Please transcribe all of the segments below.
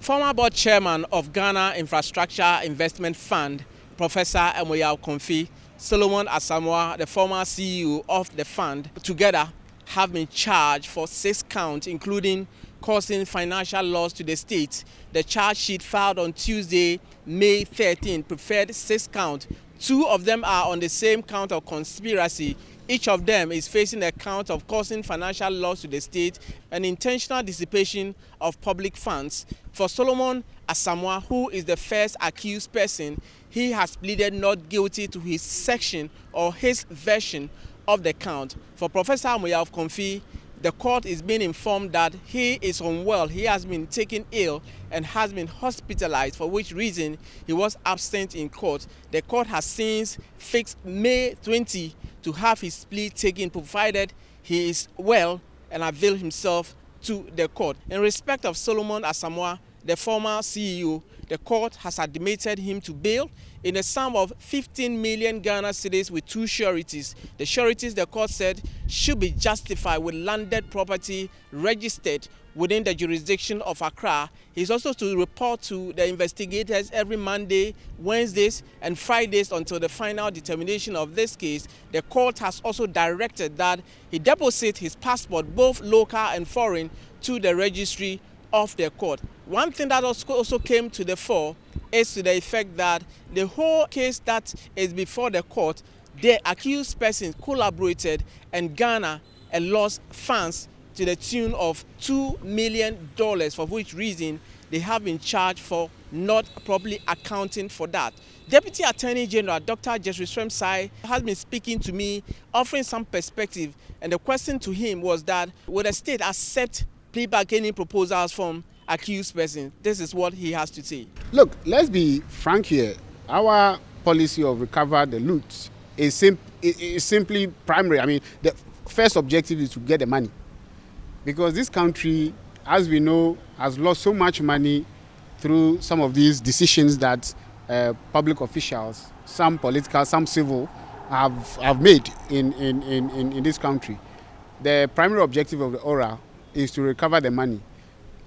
Former board chairman of Ghana Infrastructure Investment Fund, Professor Ameyaw-Ekumfi, Solomon Asamoah, the former CEO of the fund, together have been charged for 6 counts, including causing financial loss to the state. The charge sheet filed on Tuesday, May 13, preferred 6 counts. 2 of them are on the same count of conspiracy. Each of them is facing a count of causing financial loss to the state and intentional dissipation of public funds. For Solomon Asamoah, who is the first accused person, he has pleaded not guilty to his section or his version of the count. For Professor Ameyaw-Ekumfi, the court is being informed that he is unwell. He has been taken ill and has been hospitalized, for which reason he was absent in court. The court has since fixed May 20 to have his plea taken, provided he is well and avail himself to the court. In respect of Solomon Asamoah, the former CEO, the court has admitted him to bail in a sum of 15 million Ghana cedis with 2 sureties. The sureties, the court said, should be justified with landed property registered within the jurisdiction of Accra. He's also to report to the investigators every Monday, Wednesdays, and Fridays until the final determination of this case. The court has also directed that he deposit his passport, both local and foreign, to the registry of the court. One thing that also came to the fore is to the effect that the whole case that is before the court, the accused persons collaborated and Ghana lost funds to the tune of $2 million, for which reason they have been charged for not properly accounting for that. Deputy Attorney General Dr. GHOne has been speaking to me, offering some perspective, and the question to him was that would the state accept plea bargaining proposals from accused persons? This is what he has to say. Look, let's be frank here. Our policy of recover the loot is simply primary. I mean, the first objective is to get the money. Because this country, as we know, has lost so much money through some of these decisions that public officials, some political, some civil, have made in this country. The primary objective of the ORA is to recover the money.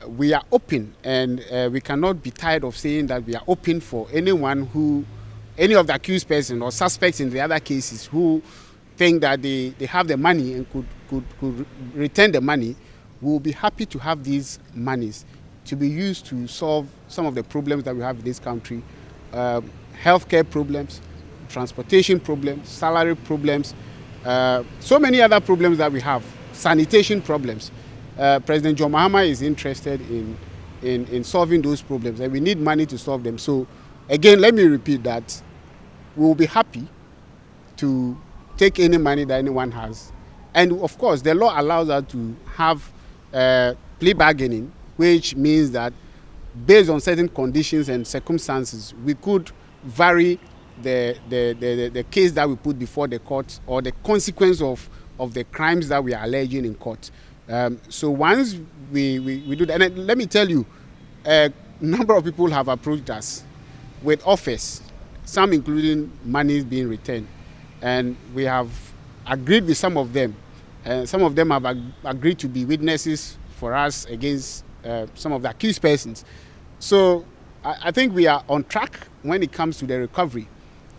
We are open, and we cannot be tired of saying that we are open for anyone who, any of the accused persons or suspects in the other cases who think that they have the money and could return the money. We will be happy to have these monies to be used to solve some of the problems that we have in this country. Healthcare problems, transportation problems, salary problems, so many other problems that we have, sanitation problems. President John Mahama is interested in solving those problems, and we need money to solve them. So again, let me repeat that we will be happy to take any money that anyone has. And of course, the law allows us to have plea bargaining, which means that based on certain conditions and circumstances, we could vary the case that we put before the court or the consequence of the crimes that we are alleging in court. So once we do that, and let me tell you, a number of people have approached us with offers, some including monies being returned, and we have agreed with some of them. Some of them have agreed to be witnesses for us against some of the accused persons. So I think we are on track when it comes to the recovery.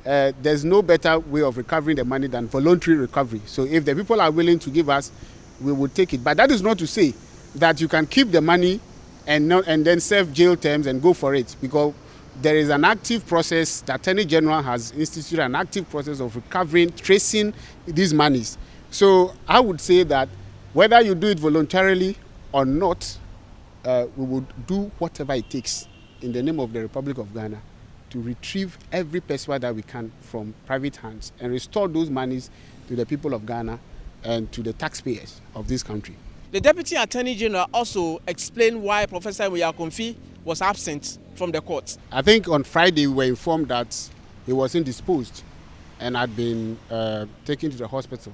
There's no better way of recovering the money than voluntary recovery. So if the people are willing to give us, we will take it. But that is not to say that you can keep the money and then serve jail terms and go for it, because there is an active process. The Attorney General has instituted an active process of recovering, tracing these monies. So I would say that whether you do it voluntarily or not, we would do whatever it takes in the name of the Republic of Ghana to retrieve every pesewa that we can from private hands and restore those monies to the people of Ghana and to the taxpayers of this country. The Deputy Attorney General also explained why Professor Ameyaw-Ekumfi was absent from the court. I think on Friday we were informed that he was indisposed and had been taken to the hospital.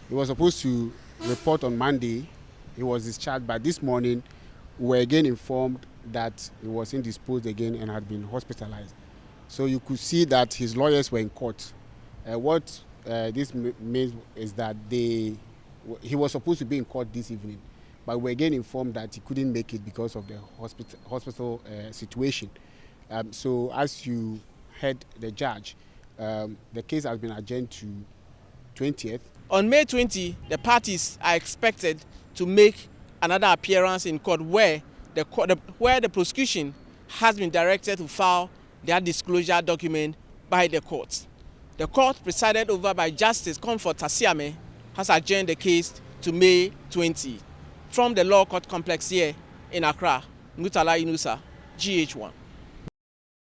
He was supposed to report on Monday. He was discharged, but this morning we were again informed that he was indisposed again and had been hospitalized. So you could see that his lawyers were in court. What this means is that he was supposed to be in court this evening, but we were again informed that he couldn't make it because of the hospital situation. So as you heard the judge, the case has been adjourned to 20th. On May 20, the parties are expected to make another appearance in court where the prosecution has been directed to file their disclosure document by the court. The court, presided over by Justice Comfort Tasiame, has adjourned the case to May 20. From the Law Court Complex here in Accra, Murtala, Inusah, GHOne.